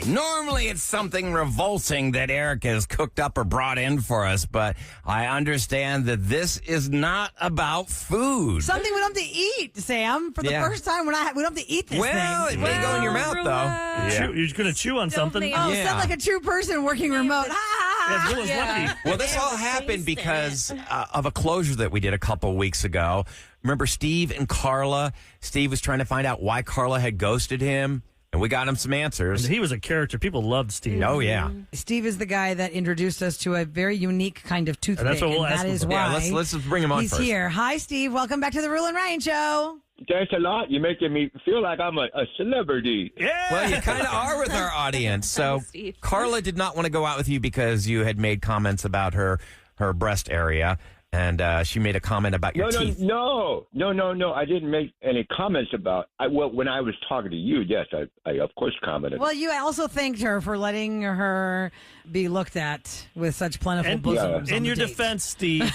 right. Normally it's something revolting that Eric has cooked up or brought in for us, but I understand that this is not about food. Something we don't have to eat, Sam. For the first time, we don't have to eat this thing. It may go in your mouth, though. Yeah. You're going to chew on something. Oh, sound like a true person working remote. Well, this all happened because of a closure that we did a couple weeks ago. Remember Steve and Carla? Steve was trying to find out why Carla had ghosted him, and we got him some answers. And he was a character. People loved Steve. Oh, yeah. Steve is the guy that introduced us to a very unique kind of toothpick. And that's what we'll ask him for. Yeah, let's bring him on He's first. here. Hi, Steve. Welcome back to the Rule and Ryan Show. Thanks a lot. You're making me feel like I'm a celebrity. Yeah. Well, you kind of are with our audience. So Carla did not want to go out with you because you had made comments about her breast area, and she made a comment about your teeth. No. I didn't make any comments about. When I was talking to you, yes, I of course commented. Well, you also thanked her for letting her be looked at with such plentiful bosoms. In your defense, Steve,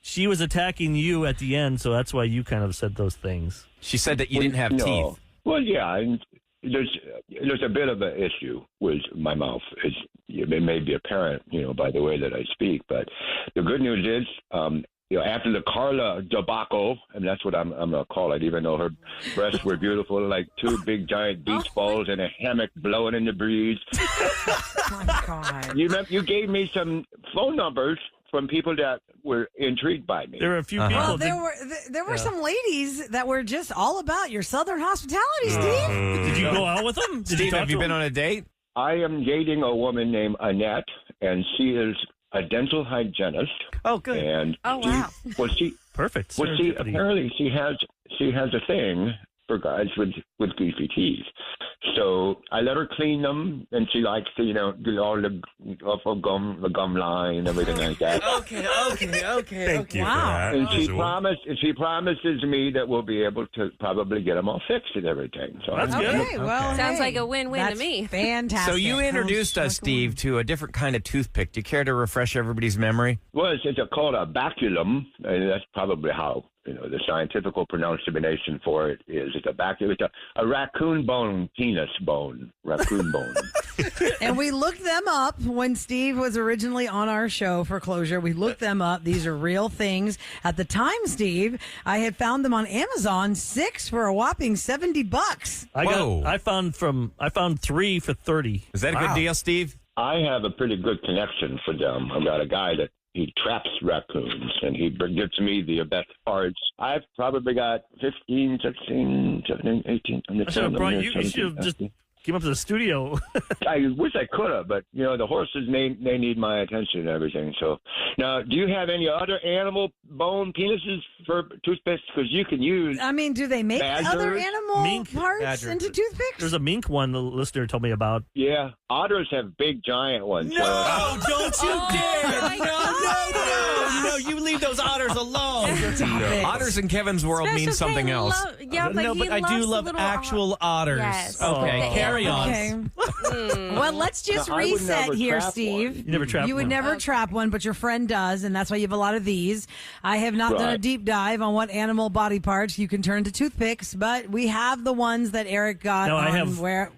she was attacking you at the end, so that's why you kind of said those things. She said that you didn't have teeth. Well, yeah, and there's a bit of an issue with my mouth. It may be apparent, by the way that I speak. But the good news is, after the Carla debacle, and that's what I'm going to call it, even though her breasts were beautiful, like two big giant beach balls in a hammock blowing in the breeze. Oh, my God. You gave me some phone numbers from people that were intrigued by me. There were a few people. Well, there were some ladies that were just all about your Southern hospitality, Steve. Did you go out with them? Steve, have you been on a date? I am dating a woman named Annette, and she is a dental hygienist. Oh, good. And wow. Perfect. Well, apparently she has a thing for guys with goofy teeth. So I let her clean them, and she likes to, do all the gum line and everything like that. Okay. Thank you. Wow. And she promises me that we'll be able to probably get them all fixed and everything. So That's good. Okay, well, Sounds like a win-win to me. Fantastic. So you introduced us, Steve, to a different kind of toothpick. Do you care to refresh everybody's memory? Well, it's called a baculum, and that's probably how the scientific pronunciation for it is. It's a baculum. It's a raccoon bone, penis bone, raccoon bone. And we looked them up when Steve was originally on our show for Closure. We looked them up. These are real things. At the time, Steve, I had found them on Amazon, 6 for a whopping $70. I found 3 for $30. Is that a good deal, Steve? I have a pretty good connection for them. I've got a guy that he traps raccoons, and he gives me the best parts. I've probably got 15, 16, 17, 18. You should have just came up to the studio. I wish I could have, but, the horses, they need my attention and everything. So, now, do you have any other animal bone penises for toothpicks? Because you can use... I mean, do they make other animal parts into toothpicks? There's a mink one the listener told me about. Yeah. Otters have big, giant ones. No, don't you dare! No, you leave those otters alone. Otters in Kevin's world mean something else. But I do love actual otters. Yes. Okay, carry on. Okay. Well, let's just reset here, Steve. You never trap You would one. never trap one, but your friend does, and that's why you have a lot of these. I have not done a deep dive on what animal body parts you can turn into toothpicks, but we have the ones that Eric got where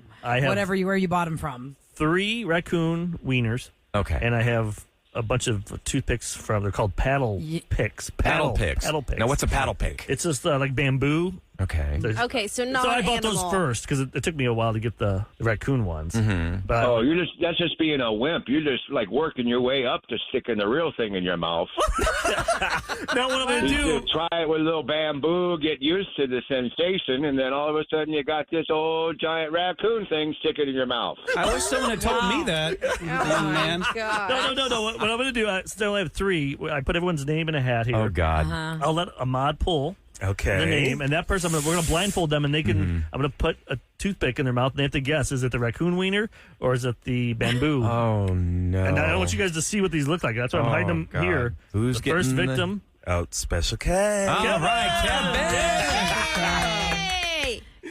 you bought them from. 3 raccoon wieners. Okay. And I have a bunch of toothpicks they're called paddle picks. Paddle picks. Now, what's a paddle pick? It's just like bamboo. Okay. Okay, so not So I bought animal. those first because it took me a while to get the raccoon ones. Mm-hmm. But that's just being a wimp. You're just like working your way up to sticking the real thing in your mouth. now what I'm going to do? Try it with a little bamboo, get used to the sensation, and then all of a sudden you got this old giant raccoon thing sticking in your mouth. I wish someone had told me that, young man. God. No. What I'm going to do, I still have 3. I put everyone's name in a hat here. Oh, God. I'll let Ahmad pull the name, and that person, we're going to blindfold them, and they can. I'm going to put a toothpick in their mouth, and they have to guess: is it the raccoon wiener or is it the bamboo? Oh no! And I don't want you guys to see what these look like. That's why I'm hiding them here. Who's the first getting victim? Special K. All right, Kevin.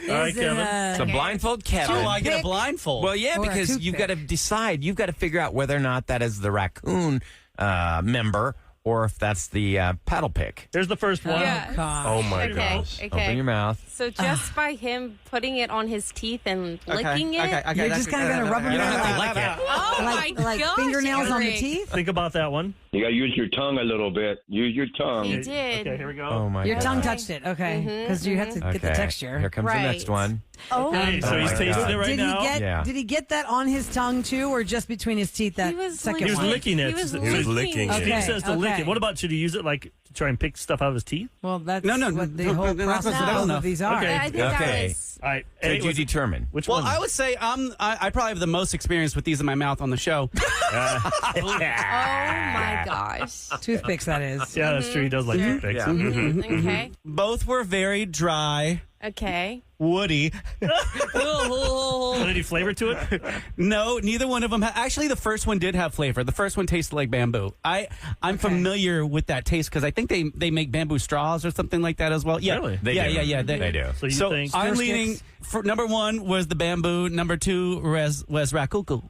All right, Kevin. So blindfold Kevin. Oh, I get a blindfold. Well, yeah, because you've got to decide. You've got to figure out whether or not that is the raccoon member or if that's the paddle pick. Here's the first one. Yeah. God. Oh, my gosh. Okay. Open your mouth. So just by him putting it on his teeth and licking it? You're just kind of going to rub them You don't in have to like, lick it. Oh my like gosh, fingernails on the Eric. teeth? Think about that one. You got to use your tongue a little bit. Use your tongue. He did. Okay, here we go. Oh, my Your God. tongue touched it, okay, because you have to get the Okay. texture. Here comes the next Right. one. Okay, so Oh he's my tasting God. it right did now. he get? Yeah. Did he get that on his tongue too, or just between his teeth? That He was second He was one. licking it. He was He was licking it. Steve Okay, says to lick okay. it. What about, should he use it like to try and pick stuff out of his teeth? Well, that's No, what the no, whole no, that's process what I of don't both know. of these are. Okay. I think Okay. that was... All right. So did you determine? Which Well, one? I would say I probably have the most experience with these in my mouth on the show. Oh my gosh. Toothpicks, that is. Yeah, that's true. He does like toothpicks. Yeah. Mhm. Okay. Both were very dry, Okay. woody. Any flavor to it? No, neither one of them. Actually, the first one did have flavor. The first one tasted like bamboo. I'm familiar with that taste because I think they make bamboo straws or something like that as well. Yeah, Really? They yeah, do. yeah, yeah. They do. So you think? I'm Stir leaning sticks? for number one was the bamboo. Number two was Racoon.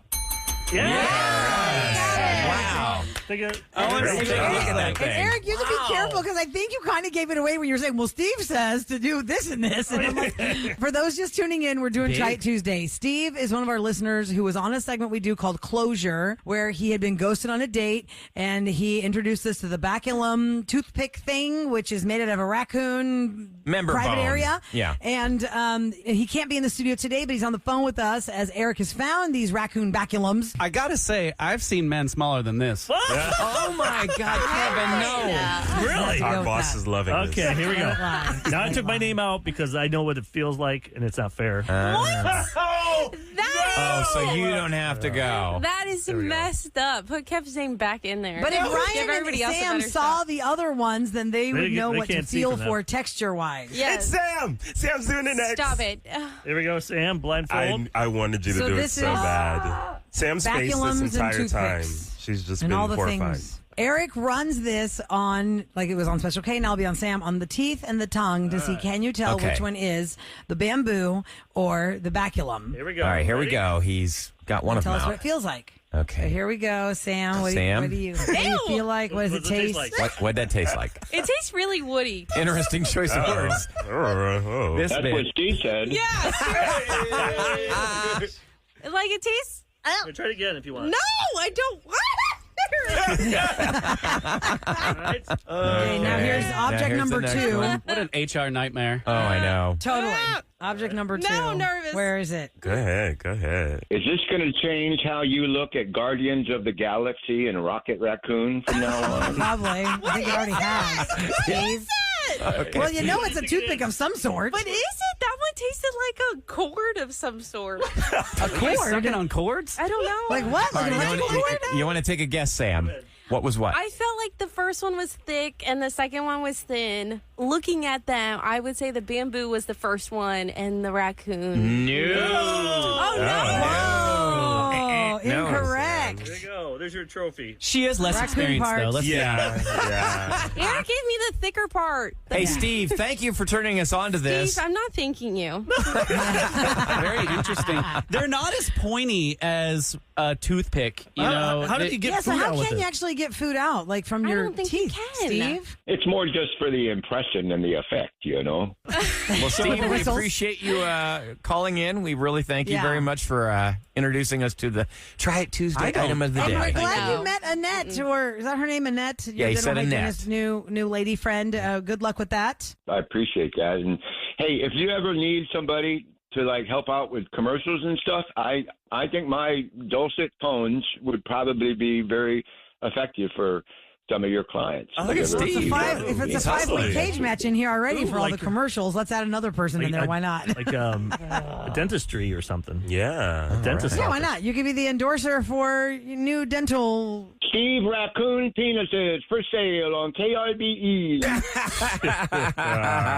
Wow. Take it. Great job. Look at that And thing. Eric, you have to be careful because I think you kind of gave it away when you were saying, well, Steve says to do this and this. And I'm like, for those just tuning in, we're doing Try It Tuesday. Steve is one of our listeners who was on a segment we do called Closure, where he had been ghosted on a date, and he introduced us to the baculum toothpick thing, which is made out of a raccoon Member private bone. area. Yeah. And he can't be in the studio today, but he's on the phone with us as Eric has found these raccoon baculums. I gotta say, I've seen men smaller than this. Oh, my God, Kevin, no. Really? Go Our with boss that. is loving this. Okay, here we go. Lie. Now I took my name out because I know what it feels like, and it's not fair. Oh, so you don't have to go. That is messed up. Put Kev's name back in there. But if Give Ryan and everybody else a Sam better saw shot. the other ones, then they would know they what to can't see feel from that. for texture-wise. Yes. Sam! Sam's doing it next. Stop it. Here we go, Sam. Blindfold. I wanted you to So do it this so is bad. Sam's face baculums this and entire time. toothpicks. She's just And been all the horrified. things. Eric runs this on, like it was on Special K, and I'll be on Sam, on the teeth and the tongue to see, can you tell Okay. which one is the bamboo or the baculum? Here we go. All right, here we Ready? go. He's got one of Tell them us what out. it feels like. Okay. So here we go, Sam. What Sam? do you feel like? What does What it taste? like? What'd that taste like? It tastes really woody. Interesting choice of words. Oh. This That's bit. what Steve said. Yeah. Like it tastes... Here, try it again if you want. No, I don't want All right. Okay, now here's object here's the number next 2. one. What an HR nightmare. Oh, I know. Totally. Object number 2. Now I'm nervous. Where is it? Go ahead. Is this going to change how you look at Guardians of the Galaxy and Rocket Raccoon from now on? Probably. I think it already has. Steve? Well, you know it's a toothpick of some sort. But is it? That one tasted like a cord of some sort. A cord? Sucking on cords? I don't know. Like what? Like All an right, electrical cord? you want to take a guess, Sam? What was what? I felt like the first one was thick and the second one was thin. Looking at them, I would say the bamboo was the first one and the raccoon. No. Oh, no. Oh, No. incorrect. There you go. There's your trophy. She has less Raccoon experience, parts. though. Let's Yeah. Eric gave me the thicker part. Hey, Steve, thank you for turning us on to this. Steve, I'm not thanking you. Very interesting. They're not as pointy as a toothpick. You know, How did you get Yeah, so food how out with can you it? actually get food out? Like from I your don't think you teeth, can. Steve? It's more just for the impression and the effect, you know? Well, Steve, we whistles. appreciate you calling in. We really thank you Yeah. very much for introducing us to the Try It Tuesday item of the And we're day. glad know. you met Annette, or is that her name, Annette? Yeah, he Your said dental Annette. hygienist, new lady friend. Good luck with that. I appreciate that. And hey, if you ever need somebody to like help out with commercials and stuff, I think my dulcet tones would probably be very effective for some of your clients. Oh, look at If ever- Steve. If it's He's a 5-week hustling. cage match in here already Ooh, for all the like- commercials, let's add another person in there. Why not? Like dentistry or something. Yeah. Dentist. Yeah, why office. not? You could be the endorser for new dental. Steve Raccoon penises for sale on KRBE.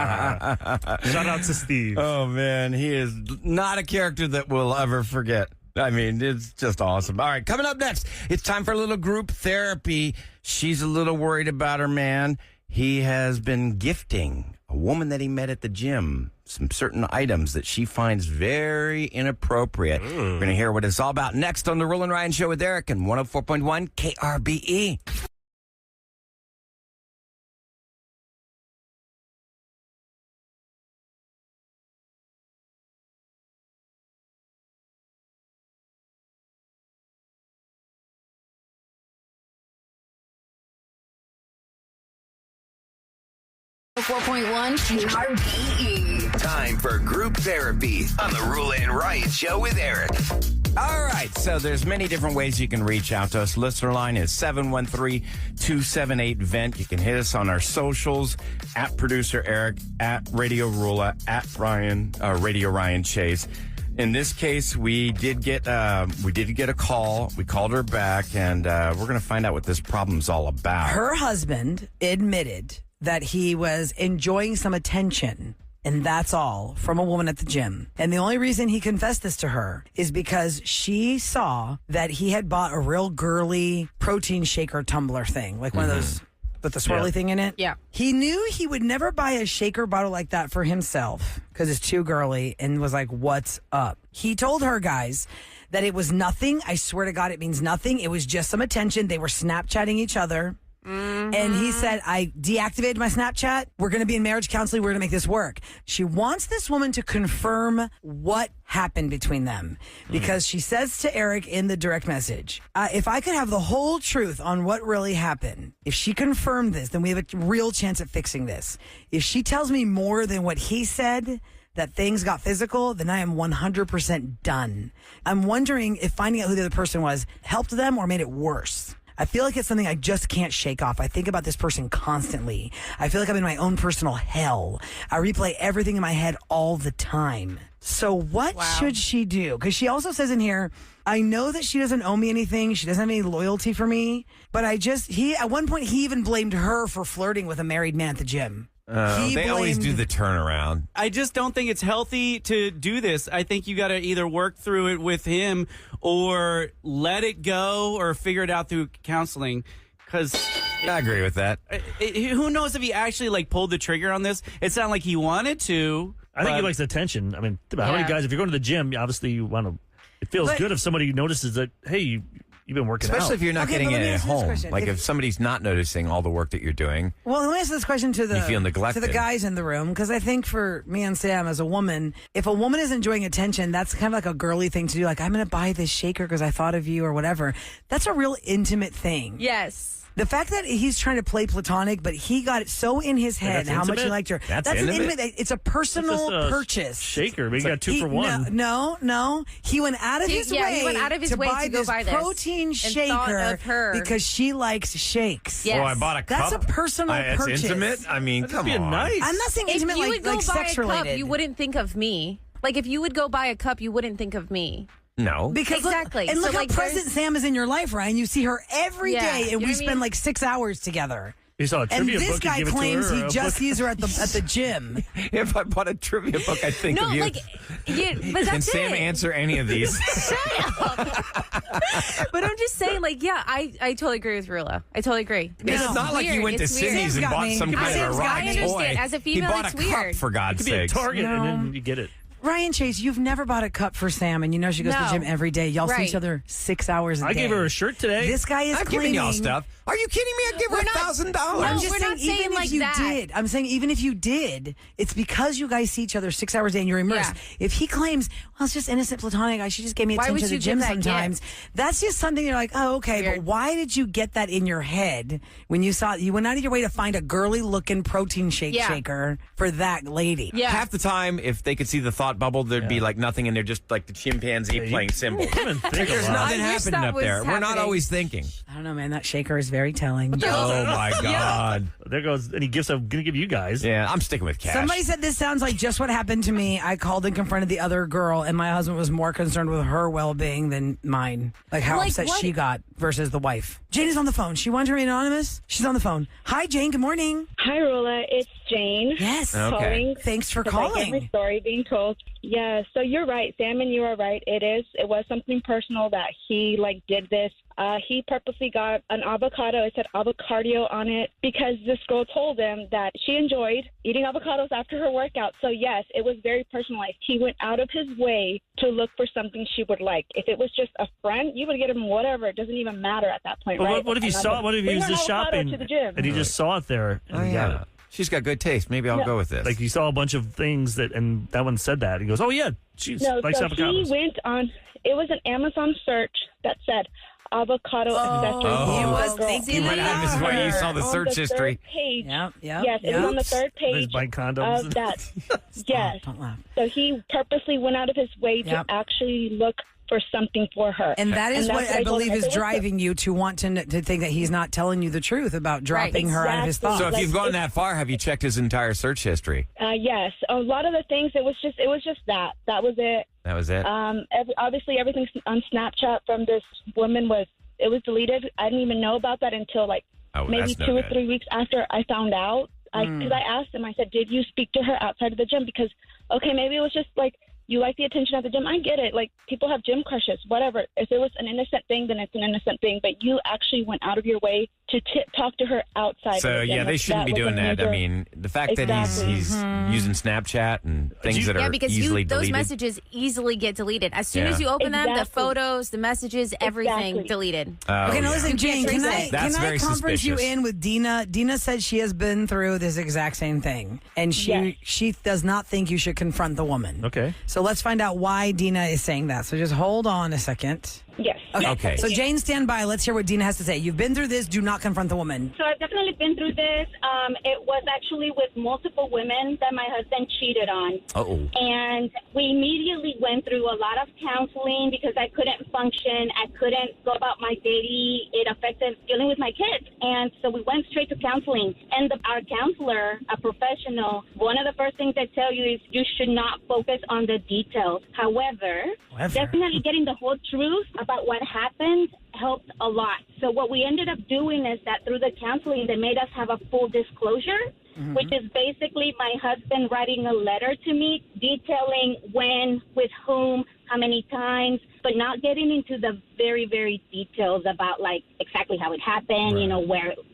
Shout out to Steve. Oh, man, he is not a character that we'll ever forget. I mean, it's just awesome. All right, coming up next, it's time for a little group therapy. She's a little worried about her man. He has been gifting a woman that he met at the gym some certain items that she finds very inappropriate. We're going to hear what it's all about next on the Roland Ryan Show with Eric and 104.1 KRBE. 4.1 KRBE. Time for group therapy on the Rula and Ryan Show with Eric. All right, so there's many different ways you can reach out to us. Listener line is 713-278-VENT. You can hit us on our socials, at Producer Eric, at Radio Rula, at Radio Ryan Chase. In this case, we did get a call. We called her back, and we're going to find out what this problem's all about. Her husband admitted that he was enjoying some attention, and that's all, from a woman at the gym. And the only reason he confessed this to her is because she saw that he had bought a real girly protein shaker tumbler thing, like one of those with the swirly thing in it. Yeah. He knew he would never buy a shaker bottle like that for himself because it's too girly, and was like, what's up? He told her, guys, that it was nothing. I swear to God, it means nothing. It was just some attention. They were Snapchatting each other. And he said, I deactivated my Snapchat. We're going to be in marriage counseling. We're going to make this work. She wants this woman to confirm what happened between them, because she says to Eric in the direct message, if I could have the whole truth on what really happened, if she confirmed this, then we have a real chance at fixing this. If she tells me more than what he said, that things got physical, then I am 100% done. I'm wondering if finding out who the other person was helped them or made it worse. I feel like it's something I just can't shake off. I think about this person constantly. I feel like I'm in my own personal hell. I replay everything in my head all the time. So what should she do? Because she also says in here, I know that she doesn't owe me anything. She doesn't have any loyalty for me. But at one point, he even blamed her for flirting with a married man at the gym. They always do the turnaround. I just don't think it's healthy to do this. I think you got to either work through it with him or let it go or figure it out through counseling. Because I agree with that. Who knows if he actually pulled the trigger on this? It sounded like he wanted to. I think he likes attention. I mean, how many guys, if you're going to the gym, obviously you want to, it feels good if somebody notices that, hey, you've been working out. Especially if you're not getting it at home. Like if somebody's not noticing all the work that you're doing. Well, let me ask this question to you feel neglected. the guys in the room, because I think for me and Sam as a woman, if a woman is enjoying attention, that's kind of like a girly thing to do. Like, I'm going to buy this shaker because I thought of you or whatever. That's a real intimate thing. Yes. The fact that he's trying to play platonic, but he got it so in his head how much he liked her. That's an intimate. It's a personal purchase. Shaker. We got 2 for 1. No. He went out of his way. He went out of his way buy to go this buy this protein and shaker thought of her. because she likes shakes. Yes. Oh, I bought a cup. That's a personal That's purchase. intimate. I mean, come on. Nice. I'm not saying If intimate you would go buy sex a related. cup, you wouldn't think of me. Like, if you would go buy a cup, you wouldn't think of me. No. Because Exactly. Look So, how present Sam is in your life, Ryan. You see her every Yeah. day, You and know we what I spend mean? 6 hours together. You saw a And trivia this book, you guy give it to claims her, he or a just book? sees her at the gym. If I bought a trivia book, I'd think No, of you. but that's Can Sam it. answer any of these? But I'm just saying, I totally agree with Rula. I totally agree. It's not like you went to Sydney's and Sam's got bought me. some kind of Sam's a got rock me. I toy. understand. As a female, he bought it's a cup, weird. for God's It could be at sake. Target, No. and then you get it. Ryan Chase, you've never bought a cup for Sam, and you know she goes to the No. gym every day. Y'all see Right. each other 6 hours a day. I gave her a shirt today. This guy is I've claiming. given y'all stuff. Are you kidding me? I'd give her We're not- $1,000. I'm No, just we're saying, not saying even like if you that. did, I'm saying even if you did, it's because you guys see each other 6 hours a day and you're immersed. Yeah. If he claims, well, it's just innocent platonic, she just gave me Why attention would to the you gym give that sometimes. That's just something you're like, oh, okay, Weird. but why did you get that in your head when you went out of your way to find a girly looking protein shaker for that lady? Yeah. Half the time, if they could see the thought bubble, there'd be like nothing, and they're just like the chimpanzee playing cymbals. Even think There's about nothing it. I wish happening that up was there. We're not happening. always thinking. I don't know, man. That shaker is very telling. Oh my God. There goes any gifts I'm going to give you guys. Yeah, I'm sticking with cash. Somebody said this sounds like just what happened to me. I called and confronted the other girl, and my husband was more concerned with her well-being than mine. Like how Like upset what? she got versus the wife. Jane is on the phone. She wanted to remain anonymous. She's on the phone. Hi, Jane. Good morning. Hi, Rula. It's Jane. Yes. Okay. Calling. Thanks for 'cause I get calling. my story being told. Yeah, so you're right, Sam, and you are right. It was something personal that he did this. He purposely got an avocado. It said avocado on it because this girl told him that she enjoyed eating avocados after her workout. So yes, it was very personalized. He went out of his way to look for something she would like. If it was just a friend, you would get him whatever. It doesn't even matter at that point, But right? what if he saw? What if he Bring was her just avocado shopping to the gym. and he just saw it there? And Oh, he got yeah. it? She's got good taste. Maybe I'll go with this. Like he saw a bunch of things and that one said that. He goes, "Oh yeah, she No, likes so avocados." he went on. It was an Amazon search that said avocado accessories. Oh. He was Girl. thinking What happened? This is where you saw the On search the history. third page. Yep. Yes, it was on the third He's page buying condoms. of that. Yes. Don't laugh. So he purposely went out of his way to Yep. actually look for something for her. And that is And what that's I what believe told is him. driving you to want to think that he's not telling you the truth about dropping her out of his Exactly. thoughts. So if you've gone that far, have you checked his entire search history? Yes, a lot of the things. It was just that. That was it. That was it? Obviously, everything on Snapchat from this woman was deleted. I didn't even know about that until maybe that's no 2 or good. 3 weeks after I found out. Because I asked him, I said, "Did you speak to her outside of the gym?" Because maybe it was just you like the attention at the gym. I get it. People have gym crushes, whatever. If it was an innocent thing, then it's an innocent thing. But you actually went out of your way to talk to her outside. So, of the gym. yeah, they shouldn't be was a doing that. I major- mean, the fact that he's using Snapchat and things that are because easily those deleted. messages easily get deleted. As soon Yeah. as you open them, the Exactly. photos, the messages, everything Exactly. deleted. Oh, Okay, now yeah. listen, Jane, can I That's very conference you suspicious. in with Dina? Dina said she has been through this exact same thing, and she does not think you should confront the woman. Okay. So let's find out why Dina is saying that. So just hold on a second. Yes. Okay. So Jane, stand by. Let's hear what Dina has to say. You've been through this. Do not confront the woman. So I've definitely been through this. It was actually with multiple women that my husband cheated on. Uh-oh. And we immediately went through a lot of counseling because I couldn't function. I couldn't go about my daily. It affected dealing with my kids. And so we went straight to counseling. And our counselor, a professional, one of the first things they tell you is you should not focus on the details. However, definitely getting the whole truth about what happened helped a lot. So what we ended up doing is that through the counseling, they made us have a full disclosure, which is basically my husband writing a letter to me detailing when, with whom, how many times, but not getting into the very, very details about exactly how it happened,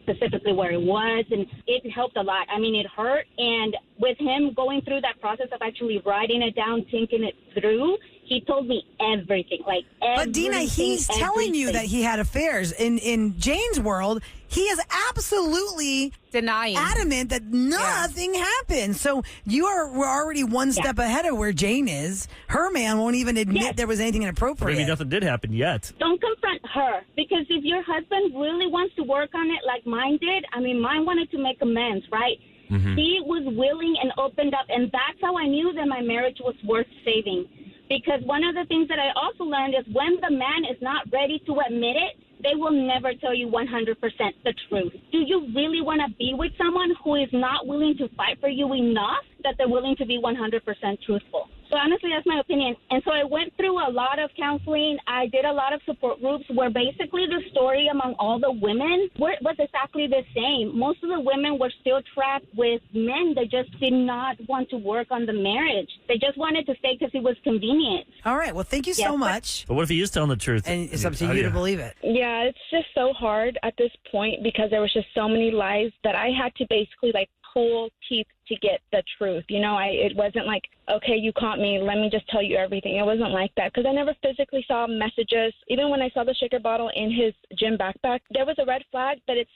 specifically where it was. And it helped a lot. I mean, it hurt. And with him going through that process of actually writing it down, thinking it through, he told me everything, But Dina, he's telling you that he had affairs. In Jane's world, he is absolutely denying, adamant that nothing happened. So we're already one step ahead of where Jane is. Her man won't even admit there was anything inappropriate. Maybe nothing did happen yet. Don't confront her, because if your husband really wants to work on it like mine did, I mean, mine wanted to make amends, right? He was willing and opened up, and that's how I knew that my marriage was worth saving. Because one of the things that I also learned is when the man is not ready to admit it, they will never tell you 100% the truth. Do you really want to be with someone who is not willing to fight for you enough that they're willing to be 100% truthful? So honestly, that's my opinion. And so I went through a lot of counseling. I did a lot of support groups where basically the story among all the women was exactly the same. Most of the women were still trapped with men that just did not want to work on the marriage. They just wanted to stay because it was convenient. All right. Well, thank you so much. But what if he is telling the truth? And it's up to How do you to believe it. Yeah, it's just so hard at this point because there was just so many lies that I had to basically pull teeth to get the truth. It wasn't like, okay, you caught me, let me just tell you everything. It wasn't like that because I never physically saw messages. Even when I saw the shaker bottle in his gym backpack, there was a red flag, but it's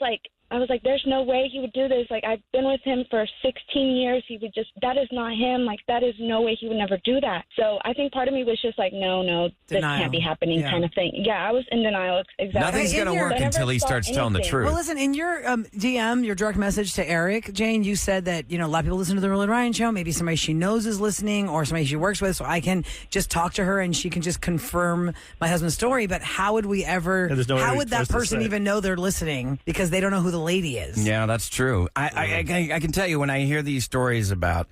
I was like, there's no way he would do this. I've been with him for 16 years. He would that is not him. That is no way he would never do that. So I think part of me was just no, this can't be happening kind of thing. Yeah, I was in denial. Exactly. Nothing's going to work until he starts telling the truth. Well, listen, in your DM, your direct message to Eric, Jane, you said that, a lot of people listen to the Rule and Ryan show. Maybe somebody she knows is listening or somebody she works with. So I can just talk to her and she can just confirm my husband's story. But how would we ever, how would that person even know they're listening because they don't know who the lady is? Yeah, that's true. I can tell you when I hear these stories about,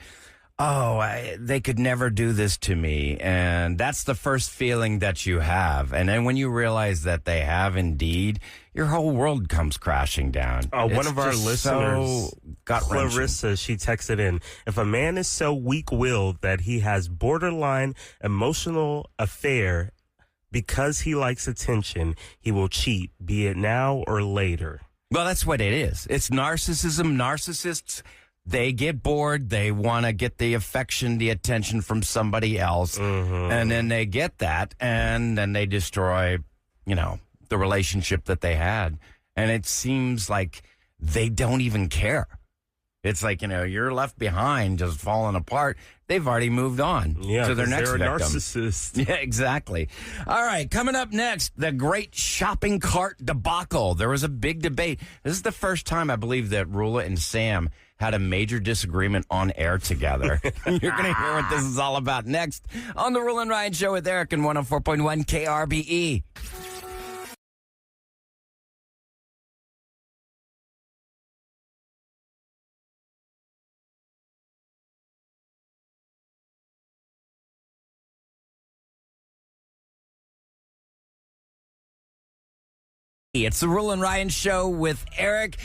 they could never do this to me. And that's the first feeling that you have. And then when you realize that they have indeed, your whole world comes crashing down. One of our listeners, gut-wrenching. Clarissa, she texted in, if a man is so weak-willed that he has borderline emotional affair because he likes attention, he will cheat, be it now or later. Well, that's what it is. It's narcissism. Narcissists, they get bored. They want to get the affection, the attention from somebody else. And then they get that, and then they destroy, the relationship that they had. And it seems like they don't even care. It's like, you're left behind just falling apart. They've already moved on to their next they're a victim. narcissist. Yeah, exactly. All right, coming up next, the great shopping cart debacle. There was a big debate. This is the first time, I believe, that Rula and Sam had a major disagreement on air together. You're going to hear what this is all about next on the Rula and Ryan Show with Eric and 104.1 KRBE. It's the Rula and Ryan Show with Eric.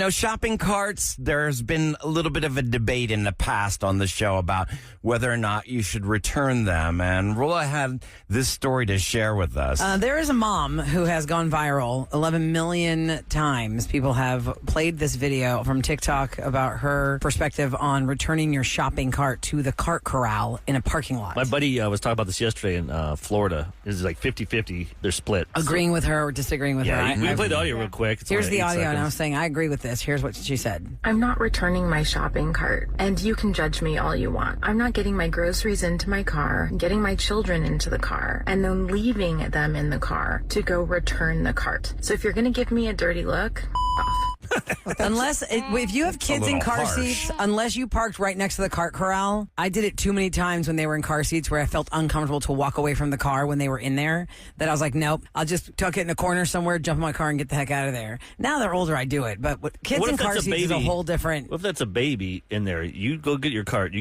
Shopping carts, there's been a little bit of a debate in the past on the show about whether or not you should return them. And Rula had this story to share with us. There is a mom who has gone viral 11 million times. People have played this video from TikTok about her perspective on returning your shopping cart to the cart corral in a parking lot. My buddy was talking about this yesterday in Florida. This is like 50-50. They're split. Agreeing with her or disagreeing with her. We can play the audio real quick. It's Here's only the 8 audio, and I seconds. was saying, I agree with this. Here's what she said. I'm not returning my shopping cart, and you can judge me all you want. I'm not getting my groceries into my car, getting my children into the car, and then leaving them in the car to go return the cart. So if you're going to give me a dirty look, off. If you have kids in car seats, unless you parked right next to the cart corral, I did it too many times when they were in car seats where I felt uncomfortable to walk away from the car when they were in there, that I was like, nope, I'll just tuck it in a corner somewhere, jump in my car and get the heck out of there. Now they're older, I do it. But with kids in car seats is a whole different. What if that's a baby in there? You go get your cart.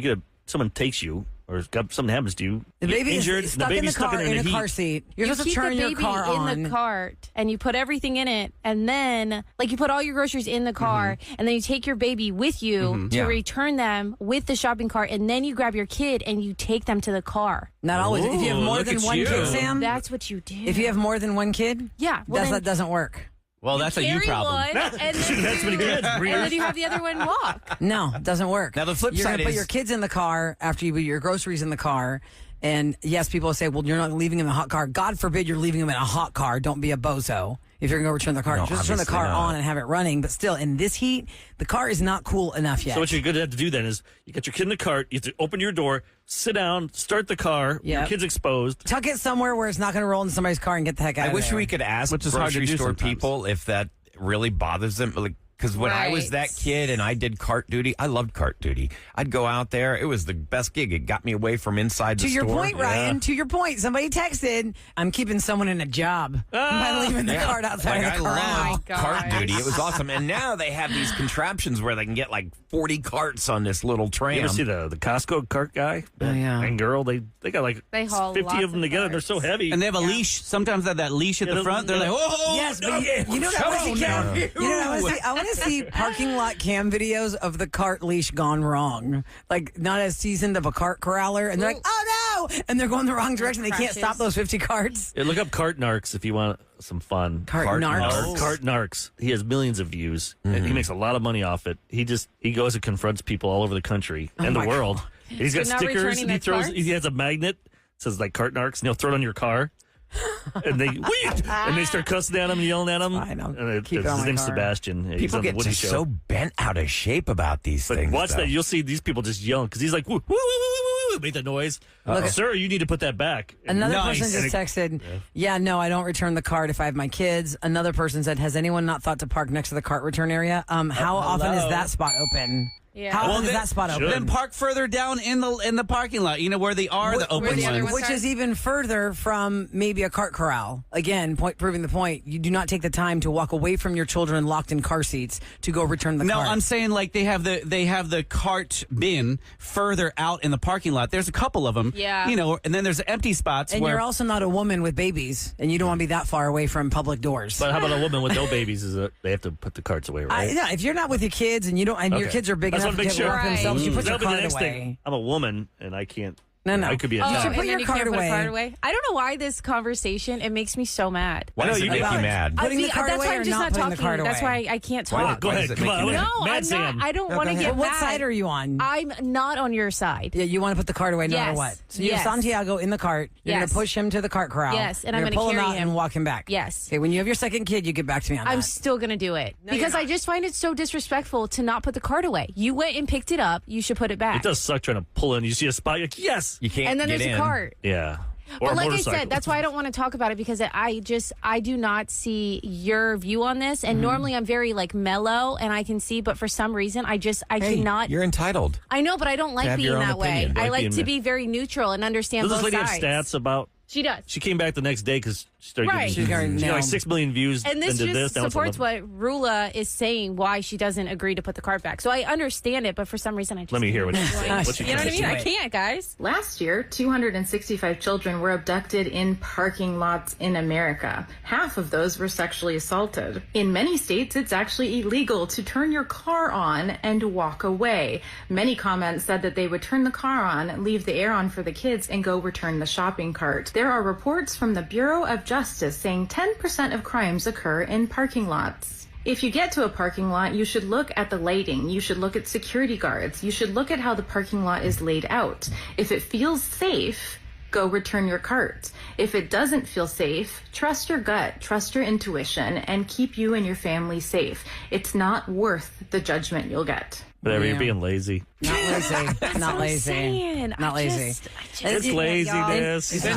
Someone takes you, or something happens to you. The baby injured. is stuck the in the baby's stuck car in in a the car heat. seat. You're You supposed to keep turn the your baby car on. in the cart, and you put everything in it, and then, you put all your groceries in the car, and then you take your baby with you to return them with the shopping cart, and then you grab your kid and you take them to the car. Not always. If you have more look than at one you. kid, Sam, That's what you do. if you have more than one kid, yeah, well, that doesn't work. Well, that's a you carry problem. one, and then, That's many kids. and then you have the other one walk. No, it doesn't work. Now, the flip You're side gonna put is- your kids in the car after you put your groceries in the car. And yes, people say, well, you're not leaving them in a hot car. God forbid you're leaving them in a hot car. Don't be a bozo. If you're going to return the car, No, just turn the obviously car not. on and have it running. But still, in this heat, the car is not cool enough yet. So what you're going to have to do then is you get your kid in the cart, you have to open your door, sit down, start the car, your Yep. kid's exposed. Tuck it somewhere where it's not going to roll into somebody's car and get the heck out I of wish there. we could ask Which is hard to grocery do store sometimes. people if that really bothers them. Because when I was Right. that kid and I did cart duty, I loved cart duty. I'd go out there. It was the best gig. It got me away from inside the To store. your point, Ryan, to your point, somebody texted, I'm keeping someone in a job by leaving the cart outside Like, of the I corral. loved cart duty. It was awesome. And now they have these contraptions where they can get 40 carts on this little tram. You ever see the Costco cart guy? Oh, yeah. And girl, they got They haul 50 lots of them of together. They're so heavy. And they have a leash. Sometimes they have that leash at Yeah, the front. They're yeah. like, whoa. Yes, but you know what I want to see, Cam? You know what I want to see? I want to see parking lot cam videos of the cart leash gone wrong. Not as seasoned of a cart corraller. And they're like, oh no! And they're going the wrong direction. They can't Crashes. stop those 50 carts. Yeah, look up Cart Narcs if you want some fun. Cart narcs. Cart Narcs. He has millions of views, and he makes a lot of money off it. He goes and confronts people all over the country and the my world. And he's got For not stickers, returning and he their carts? he has a magnet that says Cart Narcs, and he'll throw it on your car. And they start cussing at him and yelling at him. fine, I'll And keep it on his my name's car. Sebastian. He's People on the get Woody just Show. so bent out of shape about these But things. watch though. that. You'll see these people just yelling because he's like, woo, woo, woo, woo, woo, make that noise. Sir, you need to put that back. Another Nice. person just texted, yeah, no, I don't return the cart if I have my kids. Another person said, has anyone not thought to park next to the cart return area? How often is that spot open? Yeah. How Well, often is then- that spot open? Then park further down in the parking lot. You know where they are, the open the other ones. ones Which is even further from maybe a cart corral. Again, proving the point. You do not take the time to walk away from your children locked in car seats to go return the No, cart. I'm saying they have the cart bin further out in the parking lot. There's a couple of them. Yeah. And then there's empty spots And where you're also not a woman with babies, and you don't want to be that far away from public doors. But how about a woman with no babies? They have to put the carts away, right? Yeah, if you're not with your kids and your Okay. kids are big I just enough to wanna make take sure. care of themselves, you put your That'll be the cart next away. thing. I'm a woman and I can't No. It could be a You tie. should put and your then you card can't put a away. card away. I don't know why this conversation, it makes me so mad. Why does it make you mad? Putting the card That's away why or I'm just not not putting the talking. card That's away? why I can't Why- talk. Go why ahead. does it Come make on. you mad? No, Mad I'm Sam. not. I don't No, want to go get ahead. mad. What side are you on? I'm not on your side. Yeah, you want to put the card away no matter Yes. what. So you have Yes. Santiago in the cart. You're going Yes. to push him to the cart corral. Yes, and I'm You're gonna pull him carry out him. and walk him back. Yes. Okay, when you have your second kid, you get back to me on I'm that. still going to do it because I just find it so disrespectful to not put the card away. You went and picked it up. You should put it back. It does suck trying to pull in. You see a spot, you're like, yes. You can't And then get there's in. a cart. Yeah. Or But a like I motorcycle. said, that's why I don't want to talk about it because I do not see your view on this. And normally I'm very like mellow and I can see, but for some reason I Hey, cannot. you're entitled. I know, but I don't like have being your own that way. opinion. I Like like being to be very neutral and understand Does this both lady sides. have stats about? She does. She came back the next day because she started Right. getting She's getting she got like nailed. 6 million views. And this did just this. Now it's supports 11. what Rula is saying, why she doesn't agree to put the card back. So I understand it, but for some reason I just Let me hear what can't. she's saying. What she You know what I thinks. mean? I can't, guys. Last year, 265 children were abducted in parking lots in America. Half of those were sexually assaulted. In many states, it's actually illegal to turn your car on and walk away. Many comments said that they would turn the car on, leave the air on for the kids, and go return the shopping cart. There are reports from the Bureau of Justice saying 10% of crimes occur in parking lots. If you get to a parking lot, you should look at the lighting. You should look at security guards. You should look at how the parking lot is laid out. If it feels safe, go return your cart. If it doesn't feel safe, trust your gut, trust your intuition, and keep you and your family safe. It's not worth the judgment you'll get. Whatever, Yeah. you're being lazy. Not lazy. Not What I'm lazy. saying. Not lazy. It's laziness. Then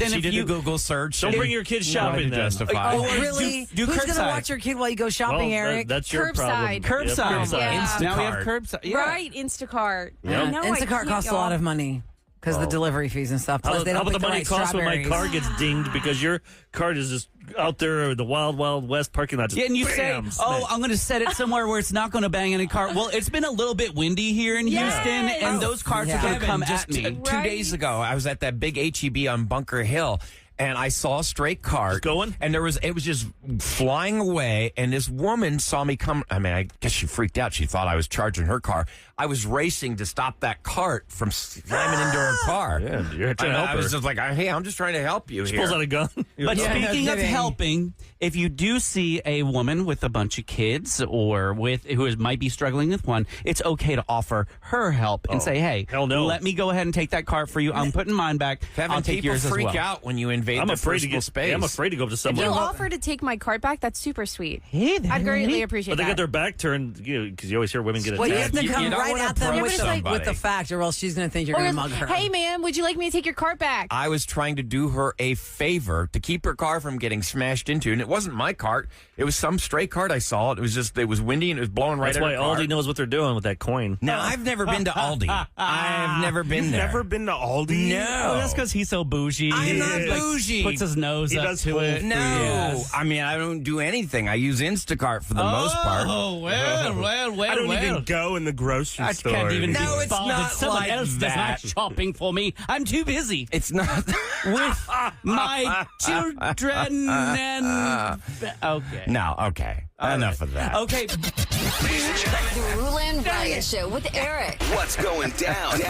she if did you a Google search. Don't and bring your kids wanted shopping to then. justify. Oh, it. really? do Who's going to curbside. watch your kid while you go shopping, Well, Eric? that's your problem. Curbside. Curbside. Yeah. Now we have curbside. Yeah. Right, Instacart. Yeah. I know, I Instacart can't, costs a lot y'all. of money because the delivery fees and stuff. Plus, How they how don't about the pick money right it costs when my strawberries. car gets dinged because your card is just out there in the wild, wild west parking lot? Just Yeah, and you bam, say, "Oh, smack. I'm going to set it somewhere where it's not going to bang any car." Well, it's been a little bit windy here in Houston, and those cars are going to Kevin, come just at me. 2 days ago, I was at that big HEB on Bunker Hill, and I saw a straight cart Just going? and it was just flying away. And this woman saw me come. I mean, I guess she freaked out. She thought I was charging her car. I was racing to stop that cart from slamming into her car. Yeah, you're trying to help I was her. just like, "Hey, I'm just trying to help you She here." pulls out a gun. But Yeah, no speaking of kidding. helping, if you do see a woman with a bunch of kids or might be struggling with one, it's okay to offer her help and say, "Hey, hell no. let me go ahead and take that cart for you. I'm putting mine back. Kevin, I'll take people yours as freak well." out when you invade I'm their afraid to personal get space. Yeah, I'm afraid to go up to If someone. you offer to take my card back, that's super sweet. Hey, there, I'd greatly honey. appreciate But they that. got their back turned, because you always hear women get Well, you have attacked. to come you don't right wanna at them approach with somebody. the fact, or else she's going to think you're Or going to it's, mug her. hey, man, would you like me to take your cart back? I was trying to do her a favor to keep her car from getting smashed into, and it wasn't my cart. It was some stray cart I saw. It was windy and it was blowing right That's at why her car. Aldi knows what they're doing with that coin. Now, I've never been to Aldi. I've never been there. Never been to Aldi? No. Oh, that's because he's so bougie. I'm He, not like, bougie. Puts his nose He up does to Whole it. No. Yes. I mean, I don't do anything. I use Instacart for the most part. Oh, well. I don't even go in the grocery I store. can't even No, be it's bothered. not Someone like else does that. not shopping for me. I'm too busy It's not. with my children and... Okay. No, okay. Enough of that. Okay. The Rule and Riot Show with Eric. What's going down in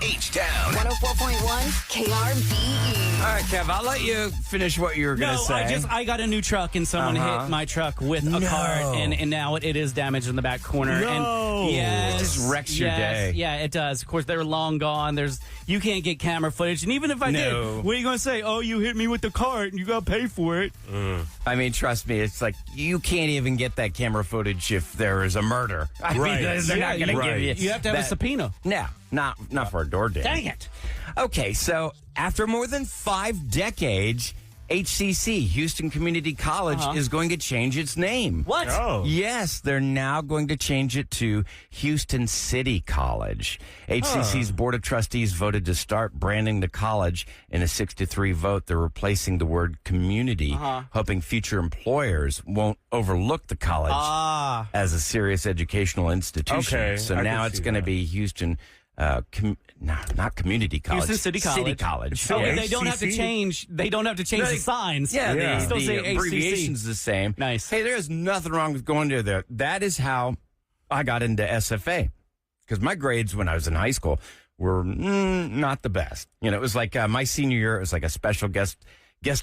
H-Town? 104.1 KRBE. All right, Kev, I'll let you finish what you were going No, to say. I got a new truck and someone hit my truck with a cart and now it is damaged in the back corner. No. And yes, It just wrecks your day. Yeah, it does. Of course, they're long gone. You can't get camera footage. And even if I No. did, what are you going to say? Oh, you hit me with the cart and you got to pay for it. I mean, trust me, it's like you can't even get that camera footage if there is a murder. I mean, Right. they're not going to give you. You have to have a that- subpoena. No, not for a door ding. Dang it. Okay, so after more than 5 decades, HCC, Houston Community College, is going to change its name. What? Oh. Yes, they're now going to change it to Houston City College. HCC's Board of Trustees voted to start branding the college. In a 6-3 vote, they're replacing the word community, hoping future employers won't overlook the college as a serious educational institution. Okay, So I now can it's see going to that. be Houston... not community college. Houston City College. City College. So Yeah. they don't have to HCC? change. They don't have to change the signs. Yeah, Yeah. the, Still the say HCC. abbreviation's the same. Nice. Hey, there's nothing wrong with going to there. That is how I got into SFA. Because my grades when I was in high school were not the best. You know, it was like my senior year, it was like a special guest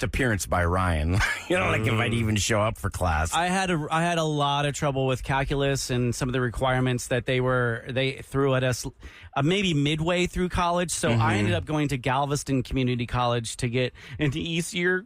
appearance by Ryan. Like if I'd even show up for class. I had a lot of trouble with calculus and some of the requirements that they threw at us maybe midway through college. So I ended up going to Galveston Community College to get an easier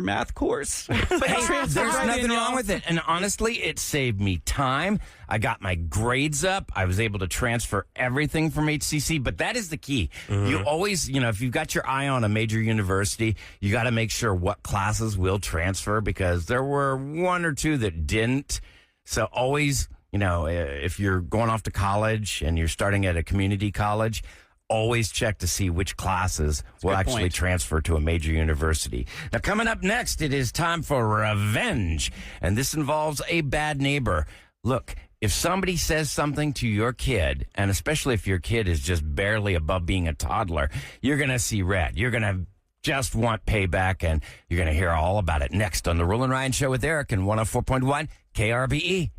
math course. But hey, there's nothing wrong with it. And honestly, it saved me time. I got my grades up. I was able to transfer everything from HCC. But that is the key. You always, if you've got your eye on a major university, you got to make sure what classes will transfer, because there were one or two that didn't. So always, if you're going off to college and you're starting at a community college, always check to see which classes will actually transfer to a major university. Now, coming up next, it is time for revenge. And this involves a bad neighbor. Look, if somebody says something to your kid, and especially if your kid is just barely above being a toddler, you're going to see red. You're going to just want payback, and you're going to hear all about it next on The Rule and Ryan Show with Eric and 104.1 KRBE.